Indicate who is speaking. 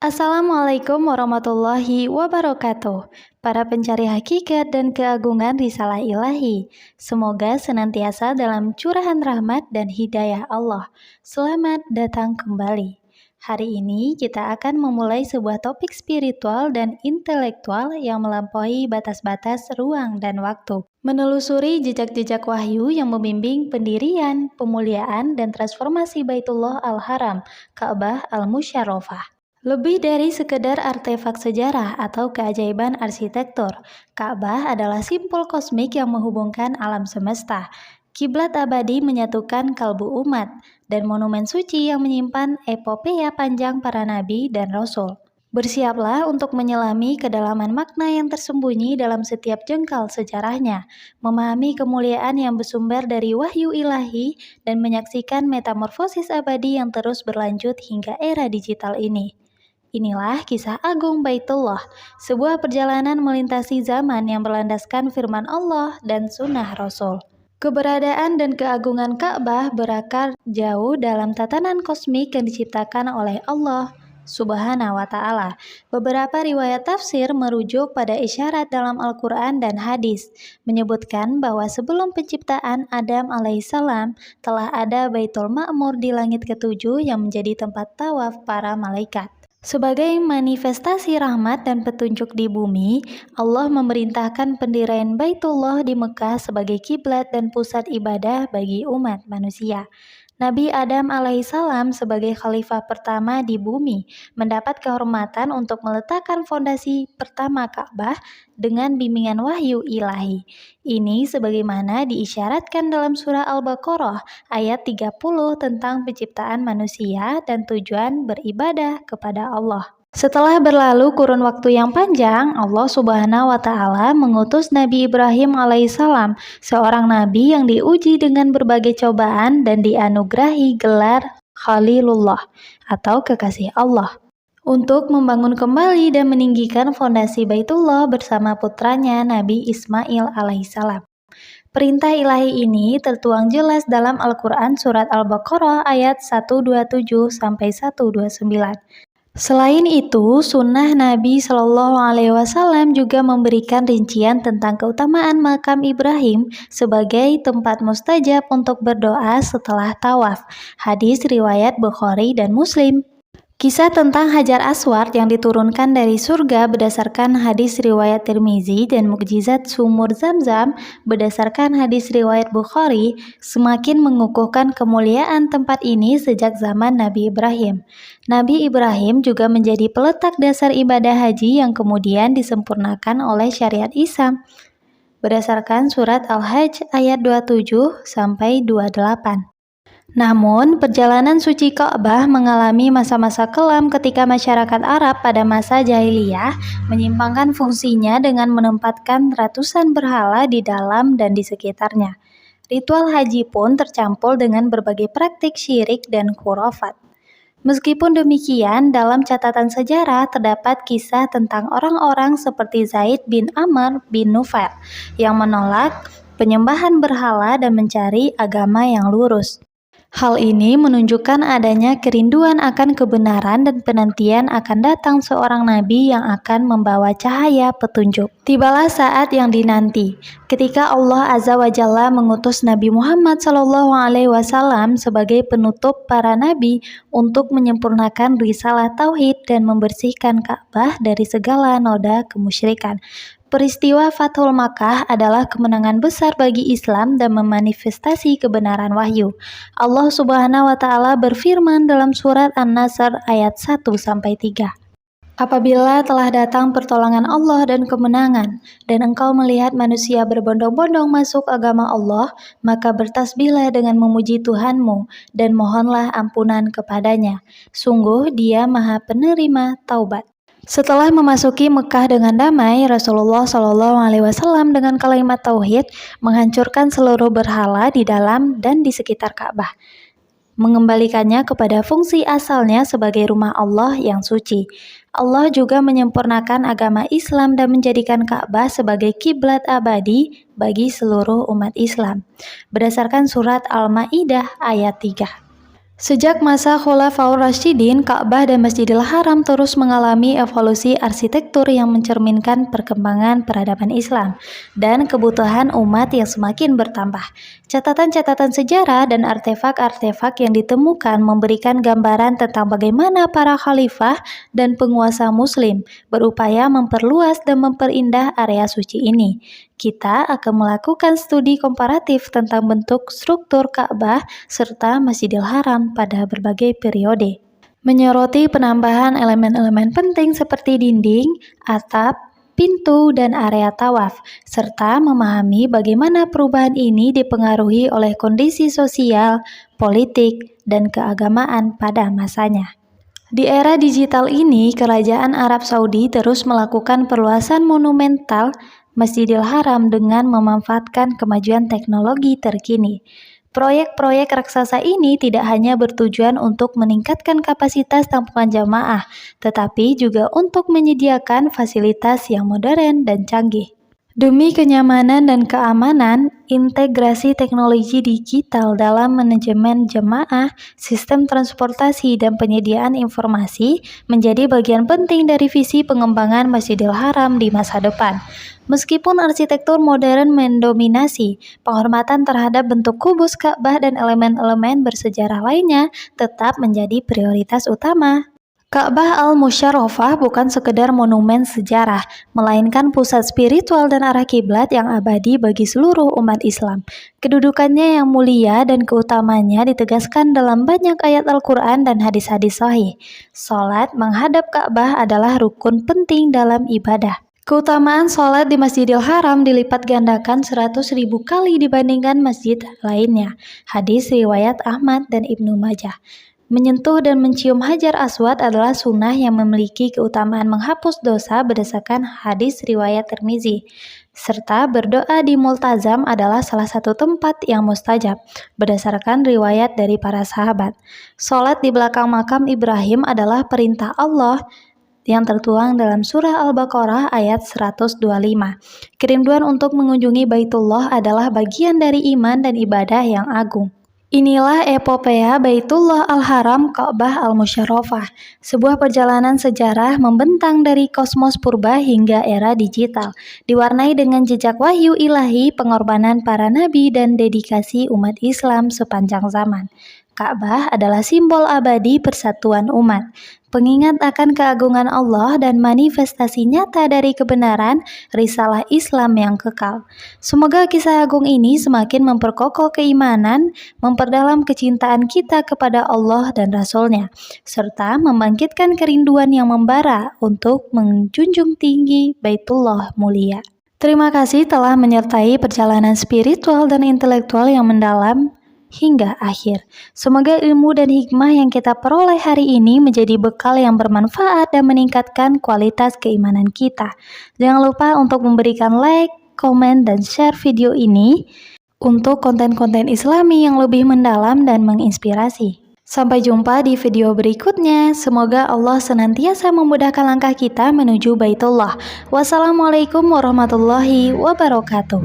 Speaker 1: Assalamualaikum warahmatullahi wabarakatuh. Para pencari hakikat dan keagungan risalah ilahi, semoga senantiasa dalam curahan rahmat dan hidayah Allah. Selamat datang kembali. Hari ini kita akan memulai sebuah topik spiritual dan intelektual yang melampaui batas-batas ruang dan waktu. Menelusuri jejak-jejak wahyu yang membimbing pendirian, pemuliaan, dan transformasi Baitullah Al-Haram, Ka'bah Al-Musyarrafah. Lebih dari sekedar artefak sejarah atau keajaiban arsitektur, Ka'bah adalah simbol kosmik yang menghubungkan alam semesta. Kiblat abadi menyatukan kalbu umat, dan monumen suci yang menyimpan epopeya panjang para nabi dan rasul. Bersiaplah untuk menyelami kedalaman makna yang tersembunyi dalam setiap jengkal sejarahnya, memahami kemuliaan yang bersumber dari wahyu ilahi, dan menyaksikan metamorfosis abadi yang terus berlanjut hingga era digital ini. Inilah kisah agung Baitullah, sebuah perjalanan melintasi zaman yang berlandaskan firman Allah dan sunnah Rasul. Keberadaan dan keagungan Ka'bah berakar jauh dalam tatanan kosmik yang diciptakan oleh Allah Subhanahu wa Ta'ala. Beberapa riwayat tafsir merujuk pada isyarat dalam Al-Quran dan hadis, menyebutkan bahwa sebelum penciptaan Adam alaihissalam telah ada Baitul Ma'mur di langit ketujuh yang menjadi tempat tawaf para malaikat. Sebagai manifestasi rahmat dan petunjuk di bumi, Allah memerintahkan pendirian Baitullah di Mekah sebagai kiblat dan pusat ibadah bagi umat manusia. Nabi Adam alaihissalam sebagai khalifah pertama di bumi mendapat kehormatan untuk meletakkan fondasi pertama Ka'bah dengan bimbingan wahyu ilahi. Ini sebagaimana diisyaratkan dalam surah Al-Baqarah ayat 30 tentang penciptaan manusia dan tujuan beribadah kepada Allah. Setelah berlalu kurun waktu yang panjang, Allah Subhanahu wa Ta'ala mengutus Nabi Ibrahim alaihissalam, seorang nabi yang diuji dengan berbagai cobaan dan dianugerahi gelar Khalilullah atau kekasih Allah, untuk membangun kembali dan meninggikan fondasi Baitullah bersama putranya Nabi Ismail alaihissalam. Perintah ilahi ini tertuang jelas dalam Al-Quran surat Al-Baqarah ayat 127-129. Selain itu, sunnah Nabi Shallallahu Alaihi Wasallam juga memberikan rincian tentang keutamaan makam Ibrahim sebagai tempat mustajab untuk berdoa setelah tawaf. Hadis riwayat Bukhari dan Muslim. Kisah tentang Hajar Aswad yang diturunkan dari surga berdasarkan hadis riwayat Tirmizi dan mukjizat sumur Zam-Zam berdasarkan hadis riwayat Bukhari semakin mengukuhkan kemuliaan tempat ini sejak zaman Nabi Ibrahim. Nabi Ibrahim juga menjadi peletak dasar ibadah haji yang kemudian disempurnakan oleh syariat Islam berdasarkan surat Al-Hajj ayat 27-28. Namun, perjalanan suci Ka'bah mengalami masa-masa kelam ketika masyarakat Arab pada masa jahiliyah menyimpangkan fungsinya dengan menempatkan ratusan berhala di dalam dan di sekitarnya. Ritual haji pun tercampur dengan berbagai praktik syirik dan khurafat. Meskipun demikian, dalam catatan sejarah terdapat kisah tentang orang-orang seperti Zaid bin Amr bin Nufail yang menolak penyembahan berhala dan mencari agama yang lurus. Hal ini menunjukkan adanya kerinduan akan kebenaran dan penantian akan datang seorang nabi yang akan membawa cahaya petunjuk. Tibalah saat yang dinanti, ketika Allah Azza wa Jalla mengutus Nabi Muhammad SAW sebagai penutup para nabi untuk menyempurnakan risalah tauhid dan membersihkan Ka'bah dari segala noda kemusyrikan. Peristiwa Fathul Makkah adalah kemenangan besar bagi Islam dan memanifestasi kebenaran wahyu. Allah Subhanahu wa Ta'ala berfirman dalam surat An-Nasr ayat 1-3. Apabila telah datang pertolongan Allah dan kemenangan, dan engkau melihat manusia berbondong-bondong masuk agama Allah, maka bertasbihlah dengan memuji Tuhanmu, dan mohonlah ampunan kepadanya. Sungguh Dia Maha Penerima Taubat. Setelah memasuki Mekah dengan damai, Rasulullah SAW dengan kalimat tauhid menghancurkan seluruh berhala di dalam dan di sekitar Ka'bah, mengembalikannya kepada fungsi asalnya sebagai rumah Allah yang suci. Allah juga menyempurnakan agama Islam dan menjadikan Ka'bah sebagai kiblat abadi bagi seluruh umat Islam, berdasarkan surat Al-Maidah ayat 3. Sejak masa Khulafaur Rasyidin, Ka'bah dan Masjidil Haram terus mengalami evolusi arsitektur yang mencerminkan perkembangan peradaban Islam dan kebutuhan umat yang semakin bertambah. Catatan-catatan sejarah dan artefak-artefak yang ditemukan memberikan gambaran tentang bagaimana para khalifah dan penguasa muslim berupaya memperluas dan memperindah area suci ini. Kita akan melakukan studi komparatif tentang bentuk struktur Ka'bah serta Masjidil Haram pada berbagai periode, menyoroti penambahan elemen-elemen penting seperti dinding, atap, pintu, dan area tawaf, serta memahami bagaimana perubahan ini dipengaruhi oleh kondisi sosial, politik, dan keagamaan pada masanya. Di era digital ini, Kerajaan Arab Saudi terus melakukan perluasan monumental Masjidil Haram dengan memanfaatkan kemajuan teknologi terkini. Proyek-proyek raksasa ini tidak hanya bertujuan untuk meningkatkan kapasitas tampungan jamaah, tetapi juga untuk menyediakan fasilitas yang modern dan canggih. Demi kenyamanan dan keamanan, integrasi teknologi digital dalam manajemen jemaah, sistem transportasi, dan penyediaan informasi menjadi bagian penting dari visi pengembangan Masjidil Haram di masa depan. Meskipun arsitektur modern mendominasi, penghormatan terhadap bentuk kubus Ka'bah dan elemen-elemen bersejarah lainnya tetap menjadi prioritas utama. Ka'bah Al-Musyarrafah bukan sekedar monumen sejarah, melainkan pusat spiritual dan arah kiblat yang abadi bagi seluruh umat Islam. Kedudukannya yang mulia dan keutamanya ditegaskan dalam banyak ayat Al-Quran dan hadis-hadis sahih. Salat menghadap Ka'bah adalah rukun penting dalam ibadah. Keutamaan sholat di Masjidil Haram dilipat gandakan 100.000 kali dibandingkan masjid lainnya. Hadis riwayat Ahmad dan Ibnu Majah. Menyentuh dan mencium Hajar Aswad adalah sunnah yang memiliki keutamaan menghapus dosa berdasarkan hadis riwayat Tirmizi. Serta berdoa di Multazam adalah salah satu tempat yang mustajab, berdasarkan riwayat dari para sahabat. Sholat di belakang makam Ibrahim adalah perintah Allah yang tertuang dalam surah Al-Baqarah ayat 125. Kerinduan untuk mengunjungi Baitullah adalah bagian dari iman dan ibadah yang agung. Inilah epopea Baitullah Al-Haram Ka'bah Al-Musyarrafah, sebuah perjalanan sejarah membentang dari kosmos purba hingga era digital, diwarnai dengan jejak wahyu ilahi, pengorbanan para nabi, dan dedikasi umat Islam sepanjang zaman. Ka'bah adalah simbol abadi persatuan umat, pengingat akan keagungan Allah dan manifestasi nyata dari kebenaran risalah Islam yang kekal. Semoga kisah agung ini semakin memperkokoh keimanan, memperdalam kecintaan kita kepada Allah dan Rasul-Nya, serta membangkitkan kerinduan yang membara untuk menjunjung tinggi Baitullah mulia. Terima kasih telah menyertai perjalanan spiritual dan intelektual yang mendalam hingga akhir. Semoga ilmu dan hikmah yang kita peroleh hari ini menjadi bekal yang bermanfaat dan meningkatkan kualitas keimanan kita. Jangan lupa untuk memberikan like, komen, dan share video ini untuk konten-konten Islami yang lebih mendalam dan menginspirasi. Sampai jumpa di video berikutnya. Semoga Allah senantiasa memudahkan langkah kita menuju Baitullah. Wassalamualaikum warahmatullahi wabarakatuh.